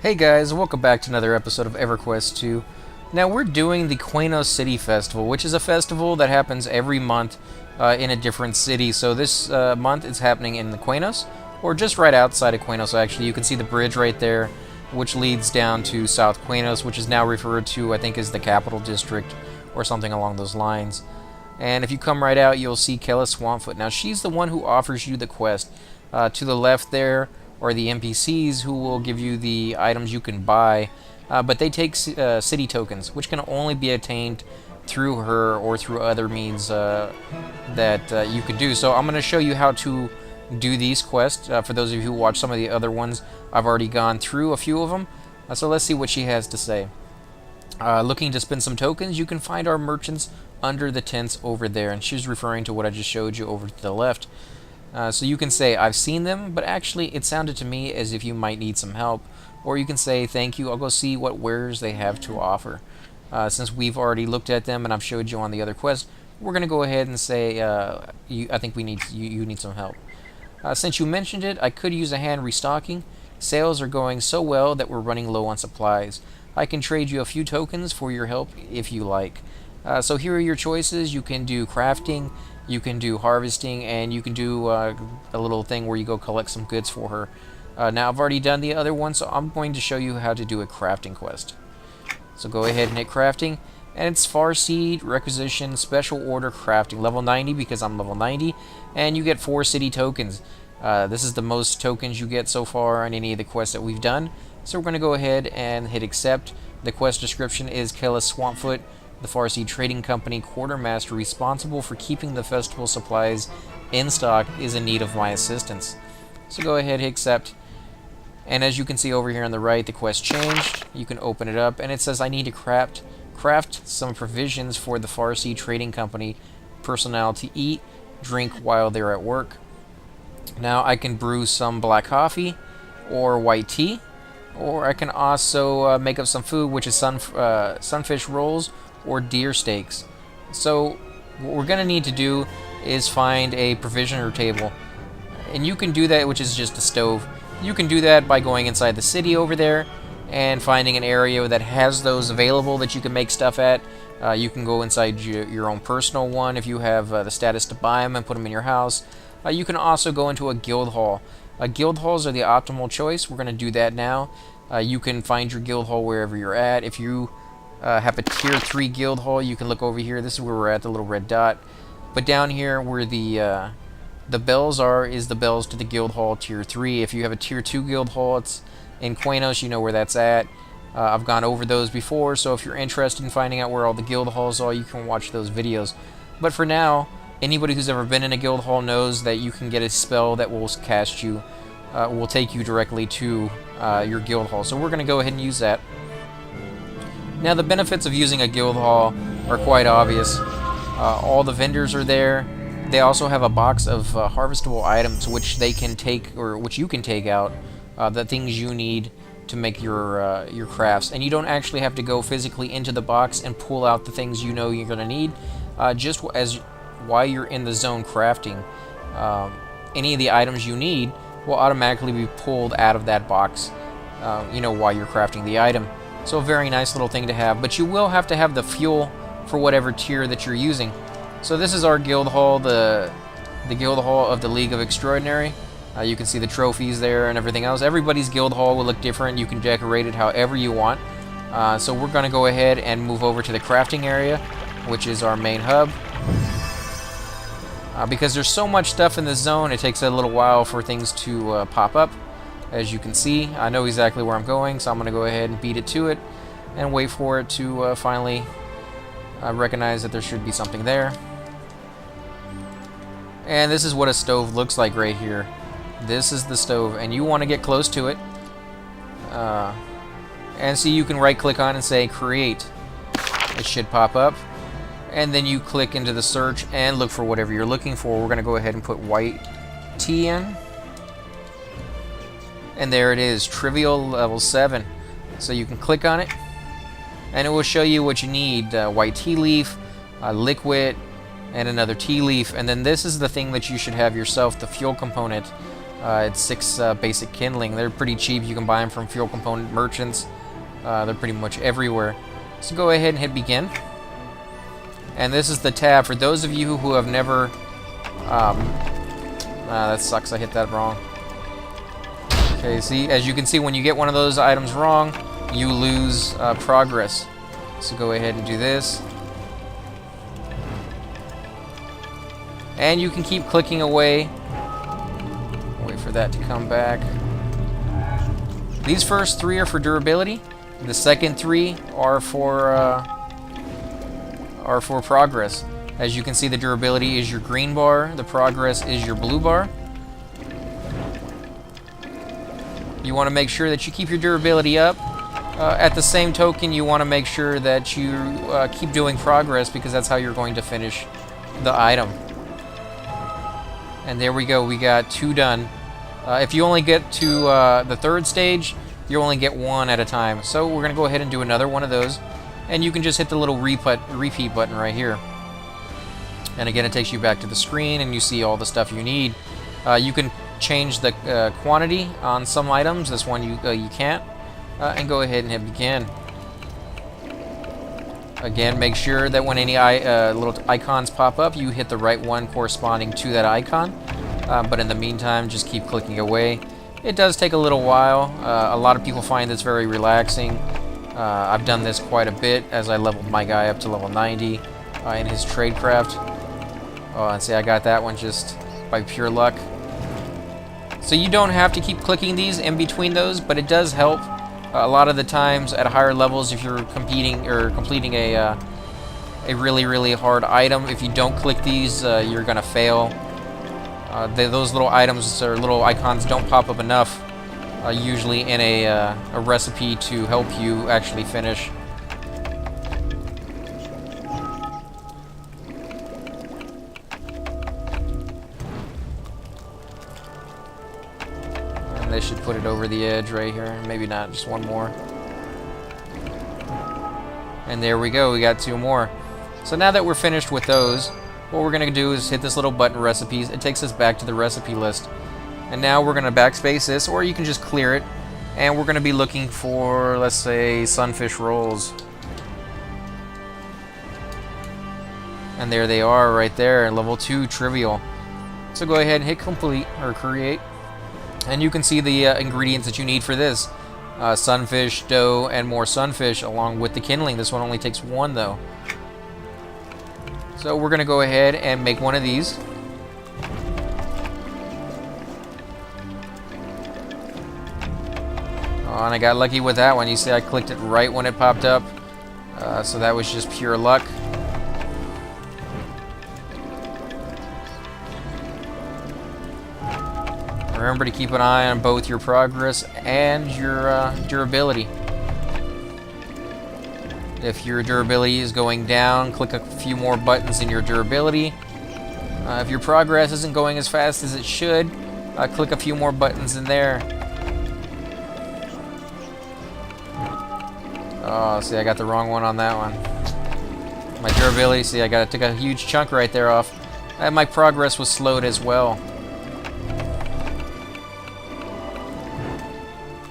Hey guys, welcome back to another episode of EverQuest 2. Now we're doing the Qeynos City Festival, which is a festival that happens every month in a different city. So this month it's happening in the Qeynos, or just right outside of Qeynos actually. You can see the bridge right there, which leads down to South Qeynos, which is now referred to, I think, as the Capital District, or something along those lines. And if you come right out, you'll see Kella Swampfoot. Now she's the one who offers you the quest. To the left there are the NPCs who will give you the items you can buy, but they take city tokens, which can only be attained through her or through other means that you could do. So I'm going to show you how to do these quests. For those of you who watch some of the other ones, I've already gone through a few of them. So let's see what she has to say. Looking to spend some tokens, you can find our merchants under the tents over there. And she's referring to what I just showed you over to the left. So you can say, I've seen them, but actually it sounded to me as if you might need some help. Or you can say, thank you, I'll go see what wares they have to offer. Since we've already looked at them and I've showed you on the other quest, we're going to go ahead and say, I think you need some help. Since you mentioned it, I could use a hand restocking. Sales are going so well that we're running low on supplies. I can trade you a few tokens for your help if you like. So here are your choices. You can do crafting, you can do harvesting, and you can do a little thing where you go collect some goods for her. Now I've already done the other one, so I'm going to show you how to do a crafting quest. So go ahead and hit crafting, and it's Farseed, Requisition, Special Order Crafting, level 90 because I'm level 90, and you get 4 city tokens. This is the most tokens you get so far on any of the quests that we've done. So we're going to go ahead and hit accept. The quest description is Kella Swampfoot, the Farseed Trading Company quartermaster responsible for keeping the festival supplies in stock, is in need of my assistance. So go ahead, hit accept. And as you can see over here on the right, the quest changed. You can open it up, and it says I need to craft some provisions for the Farseed Trading Company personnel to eat, drink while they're at work. Now I can brew some black coffee or white tea, or I can also make up some food, which is sunfish rolls or deer steaks. So what we're going to need to do is find a provisioner table. And you can do that, which is just a stove. You can do that by going inside the city over there and finding an area that has those available that you can make stuff at. You can go inside your own personal one if you have the status to buy them and put them in your house. You can also go into a guild hall. Guild halls are the optimal choice. We're going to do that now. You can find your guild hall wherever you're at. If you have a tier 3 guild hall, you can look over here. This is where we're at, the little red dot. But down here where the bells are is the bells to the guild hall tier 3. If you have a tier 2 guild hall, it's in Qeynos, you know where that's at. I've gone over those before, so if you're interested in finding out where all the guild halls are, you can watch those videos. But for now, anybody who's ever been in a guild hall knows that you can get a spell that will cast you, will take you directly to your guild hall. So we're going to go ahead and use that. Now the benefits of using a guild hall are quite obvious. All the vendors are there. They also have a box of harvestable items which they can take, or which you can take out, the things you need to make your crafts. And you don't actually have to go physically into the box and pull out the things you know you're going to need. Just as while you're in the zone crafting, any of the items you need will automatically be pulled out of that box, while you're crafting the item. So a very nice little thing to have, but you will have to have the fuel for whatever tier that you're using. So this is our guild hall, the guild hall of the League of Extraordinary. You can see the trophies there and everything else. Everybody's guild hall will look different. You can decorate it however you want. So we're going to go ahead and move over to the crafting area, which is our main hub. Because there's so much stuff in this zone, it takes a little while for things to pop up. As you can see, I know exactly where I'm going, so I'm going to go ahead and beat it to it and wait for it to finally recognize that there should be something there. And this is what a stove looks like right here. This is the stove, and you want to get close to it. And so you can right click on and say create. It should pop up. And then you click into the search and look for whatever you're looking for. We're going to go ahead and put white tea in. And there it is, trivial level 7. So you can click on it, and it will show you what you need. White tea leaf, liquid, and another tea leaf. And then this is the thing that you should have yourself, the fuel component. It's 6 basic kindling. They're pretty cheap. You can buy them from fuel component merchants. They're pretty much everywhere. So go ahead and hit begin. And this is the tab for those of you who have never... that sucks, I hit that wrong. Okay, see, as you can see, when you get one of those items wrong, you lose progress. So go ahead and do this. And you can keep clicking away. Wait for that to come back. These first 3 are for durability. The second 3 are for progress. As you can see, the durability is your green bar, the progress is your blue bar. You want to make sure that you keep your durability up. At the same token, you want to make sure that you keep doing progress, because that's how you're going to finish the item. And there we go, we got 2 done. If you only get to the 3rd stage, you only get 1 at a time. So we're going to go ahead and do another one of those. And you can just hit the little repeat button right here. And again, it takes you back to the screen, and you see all the stuff you need. You can change the quantity on some items. This one you can't. And go ahead and hit begin. Again, make sure that when any little icons pop up, you hit the right one corresponding to that icon. But in the meantime, just keep clicking away. It does take a little while. A lot of people find this very relaxing. I've done this quite a bit as I leveled my guy up to level 90 in his tradecraft. Oh, and see, I got that one just by pure luck. So you don't have to keep clicking these in between those, but it does help. A lot of the times at higher levels, if you're competing or completing a really hard item, if you don't click these, you're gonna fail. Those little items or little icons don't pop up enough, usually in a recipe to help you actually finish. They should put it over the edge right here. Maybe not, just one more. And there we go, we got 2 more. So now that we're finished with those, what we're going to do is hit this little button, recipes. It takes us back to the recipe list. And now we're going to backspace this, or you can just clear it. And we're going to be looking for, let's say, sunfish rolls. And there they are right there, level 2 trivial. So go ahead and hit complete, or create. And you can see the ingredients that you need for this. Sunfish, dough, and more sunfish along with the kindling. This one only takes 1 though. So we're going to go ahead and make one of these. Oh, and I got lucky with that one. You see I clicked it right when it popped up. So that was just pure luck. Remember to keep an eye on both your progress and your durability. If your durability is going down, click a few more buttons in your durability. If your progress isn't going as fast as it should, click a few more buttons in there. Oh, see, I got the wrong one on that one. My durability, see, I took a huge chunk right there off. And my progress was slowed as well.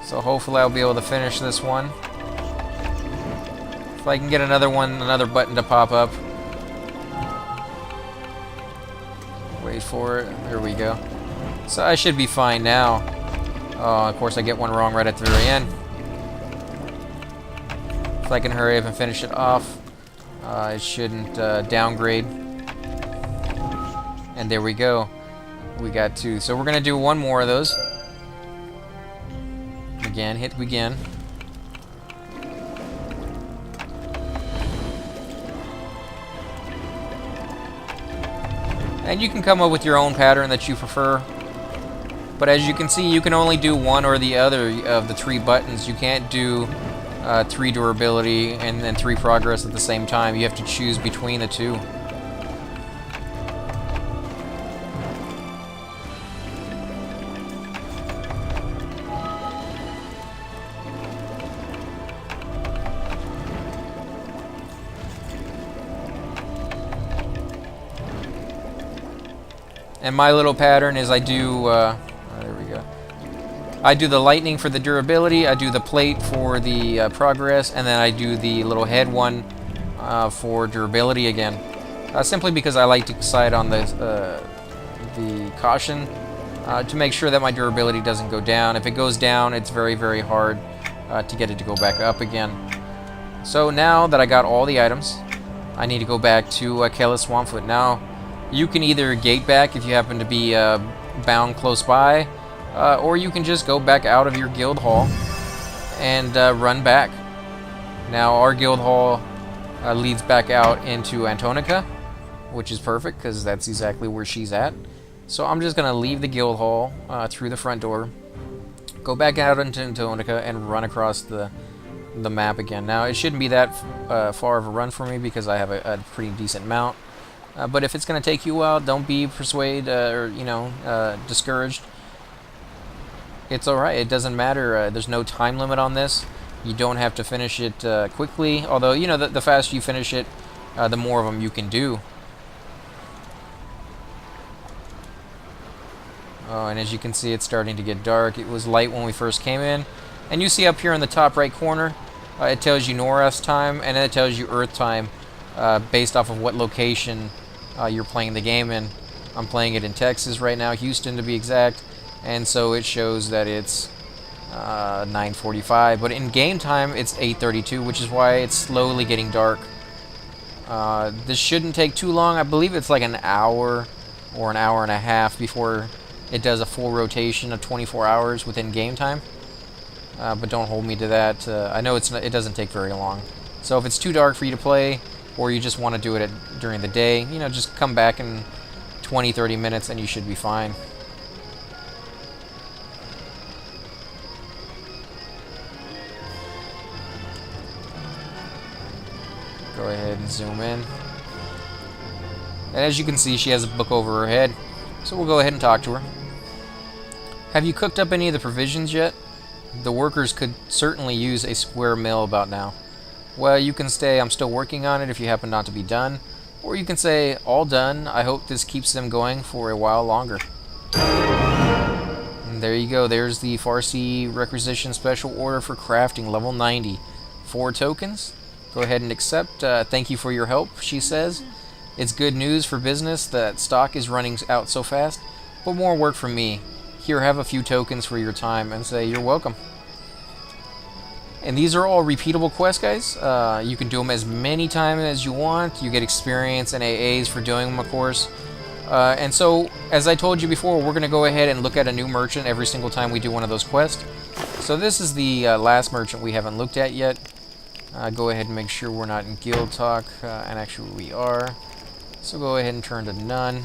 So hopefully I'll be able to finish this one. If I can get another button to pop up. Wait for it. There we go. So I should be fine now. Oh, of course I get one wrong right at the very end. If I can hurry up and finish it off, it shouldn't downgrade. And there we go. We got 2. So we're going to do 1 more of those. Again, hit begin. And you can come up with your own pattern that you prefer. But as you can see, you can only do one or the other of the 3 buttons. You can't do 3 durability and then 3 progress at the same time. You have to choose between the 2. And my little pattern is I do, there we I do the lightning for the durability, I do the plate for the progress, and then I do the little head one for durability again. Simply because I like to decide on the caution to make sure that my durability doesn't go down. If it goes down, it's very, very hard to get it to go back up again. So now that I got all the items, I need to go back to Kella Swampfoot. Now, you can either gate back if you happen to be bound close by, or you can just go back out of your guild hall and run back. Now, our guild hall leads back out into Antonica, which is perfect because that's exactly where she's at. So I'm just going to leave the guild hall through the front door, go back out into Antonica, and run across the map again. Now, it shouldn't be that far of a run for me because I have a pretty decent mount. But if it's going to take you a while, don't be persuaded or, discouraged. It's alright. It doesn't matter. There's no time limit on this. You don't have to finish it quickly. Although, the faster you finish it, the more of them you can do. Oh, and as you can see, it's starting to get dark. It was light when we first came in. And you see up here in the top right corner, it tells you North time, and then it tells you Earth time based off of what location you're playing the game in. I'm playing it in Texas right now, Houston to be exact, and so it shows that it's 9:45. But in game time, it's 8:32, which is why it's slowly getting dark. This shouldn't take too long. I believe it's like an hour or an hour and a half before it does a full rotation of 24 hours within game time. But don't hold me to that. I know it doesn't take very long. So if it's too dark for you to play, or you just want to do it during the day, just come back in 20-30 minutes and you should be fine. Go ahead and zoom in. And as you can see, she has a book over her head. So we'll go ahead and talk to her. Have you cooked up any of the provisions yet? The workers could certainly use a square meal about now. Well, you can say, I'm still working on it if you happen not to be done. Or you can say, all done. I hope this keeps them going for a while longer. And there you go. There's the Farsi Requisition Special Order for Crafting, level 90. 4 tokens. Go ahead and accept. Thank you for your help, she says. It's good news for business that stock is running out so fast, but more work for me. Here, have a few tokens for your time, and say you're welcome. And these are all repeatable quests, guys. You can do them as many times as you want. You get experience and AAs for doing them, of course. And so, as I told you before, we're going to go ahead and look at a new merchant every single time we do one of those quests. So this is the last merchant we haven't looked at yet. Go ahead and make sure we're not in guild talk, and actually we are. So go ahead and turn to none.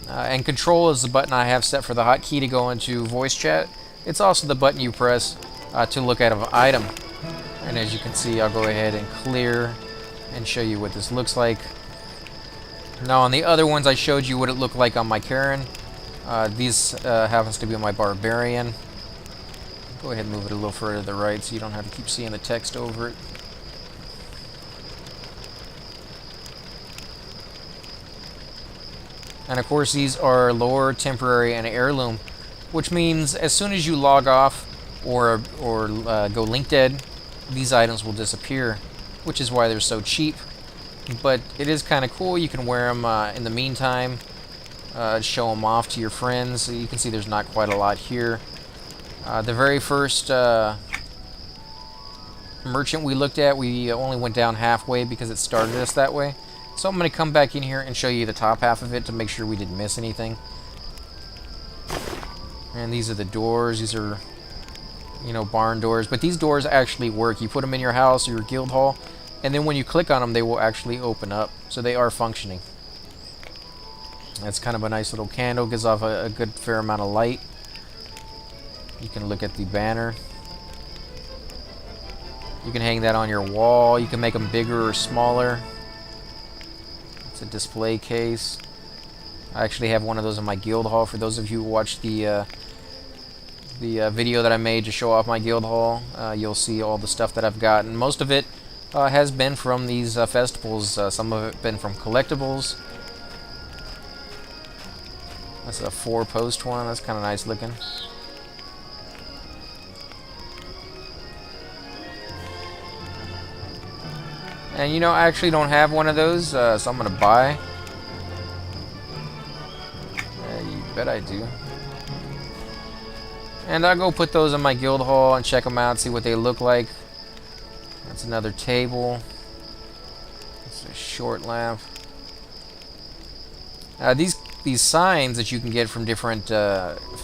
And control is the button I have set for the hotkey to go into voice chat. It's also the button you press to look at an item. And as you can see, I'll go ahead and clear and show you what this looks like. Now on the other ones I showed you what it looked like on my Karen. These happens to be on my Barbarian. Go ahead and move it a little further to the right so you don't have to keep seeing the text over it. And of course these are lore, temporary, and heirloom, which means as soon as you log off or go link dead, these items will disappear, which is why they're so cheap. But it is kind of cool. You can wear them in the meantime, show them off to your friends. So you can see there's not quite a lot here. The very first merchant we looked at, we only went down halfway because it started us that way. So I'm going to come back in here and show you the top half of it to make sure we didn't miss anything. And these are the doors. These are, barn doors. But these doors actually work. You put them in your house or your guild hall, and then when you click on them, they will actually open up. So they are functioning. That's kind of a nice little candle. Gives off a good fair amount of light. You can look at the banner. You can hang that on your wall. You can make them bigger or smaller. It's a display case. I actually have one of those in my guild hall. For those of you who watched the video that I made to show off my guild hall, you'll see all the stuff that I've gotten. Most of it has been from these festivals. Some of it been from collectibles. That's a 4-post one. That's kind of nice looking. And you know, I actually don't have one of those, so I'm gonna buy. You bet I do. And I'll go put those in my guild hall and check them out, see what they look like. That's another table. It's a short lamp. These signs that you can get from different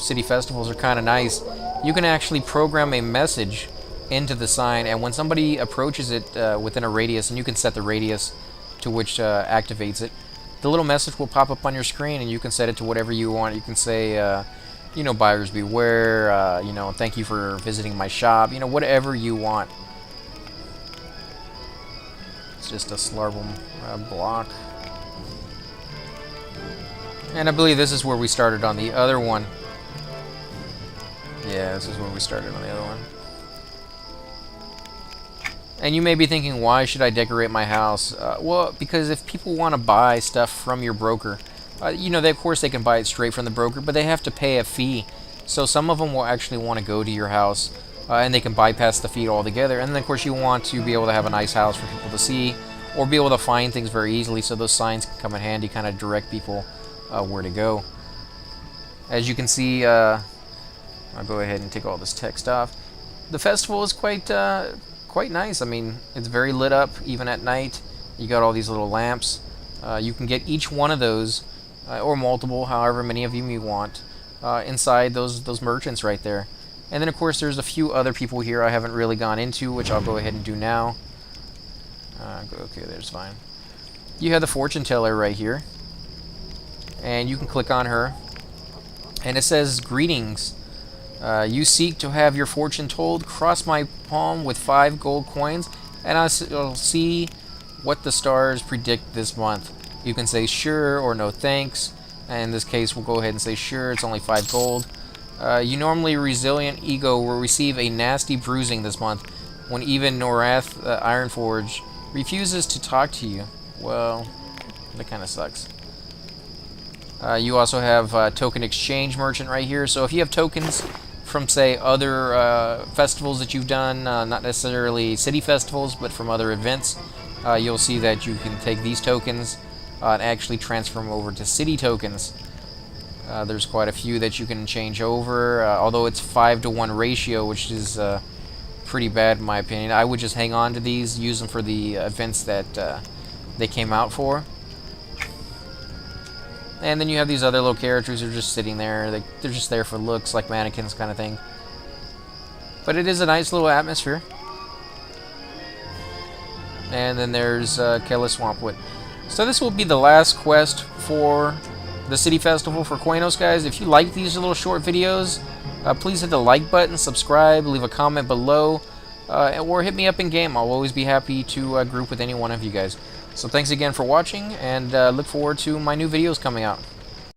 city festivals are kind of nice. You can actually program a message into the sign, and when somebody approaches it within a radius, and you can set the radius to which activates it, the little message will pop up on your screen, and you can set it to whatever you want. You can say, you know, buyers beware, you know, thank you for visiting my shop, you know, whatever you want. It's just a Slarble block. And I believe this is where we started on the other one. Yeah, this is where we started on the other one. And you may be thinking, why should I decorate my house? Well, because if people want to buy stuff from your broker, you know, of course they can buy it straight from the broker, but they have to pay a fee. So some of them will actually want to go to your house, and they can bypass the fee altogether. And then, of course, you want to be able to have a nice house for people to see, or be able to find things very easily, so those signs can come in handy, kind of direct people where to go. As you can see, I'll go ahead and take all this text off. The festival is quite nice. I mean, it's very lit up, even at night. You got all these little lamps. You can get each one of those, or multiple, however many of you want, inside those merchants right there. And then, of course, there's a few other people here I haven't really gone into, which I'll go ahead and do now. Okay, there's fine. You have the fortune teller right here, and you can click on her, and it says, greetings. You seek to have your fortune told. Cross my palm with 5 gold coins, and I'll see what the stars predict this month. You can say sure or no thanks. And in this case, we'll go ahead and say sure. It's only 5 gold. You normally resilient ego will receive a nasty bruising this month when even Norath Ironforge refuses to talk to you. Well, that kind of sucks. You also have token exchange merchant right here. So if you have tokens from, say, other festivals that you've done, not necessarily city festivals, but from other events, you'll see that you can take these tokens and actually transfer them over to city tokens. There's quite a few that you can change over, although it's 5-to-1 ratio, which is pretty bad in my opinion. I would just hang on to these, use them for the events that they came out for. And then you have these other little characters who are just sitting there. They're just there for looks, like mannequins kind of thing. But it is a nice little atmosphere. And then there's Kella Swampfoot. So this will be the last quest for the City Festival for Qeynos, guys. If you like these little short videos, please hit the like button, subscribe, leave a comment below, or hit me up in game. I'll always be happy to group with any one of you guys. So thanks again for watching, and look forward to my new videos coming out.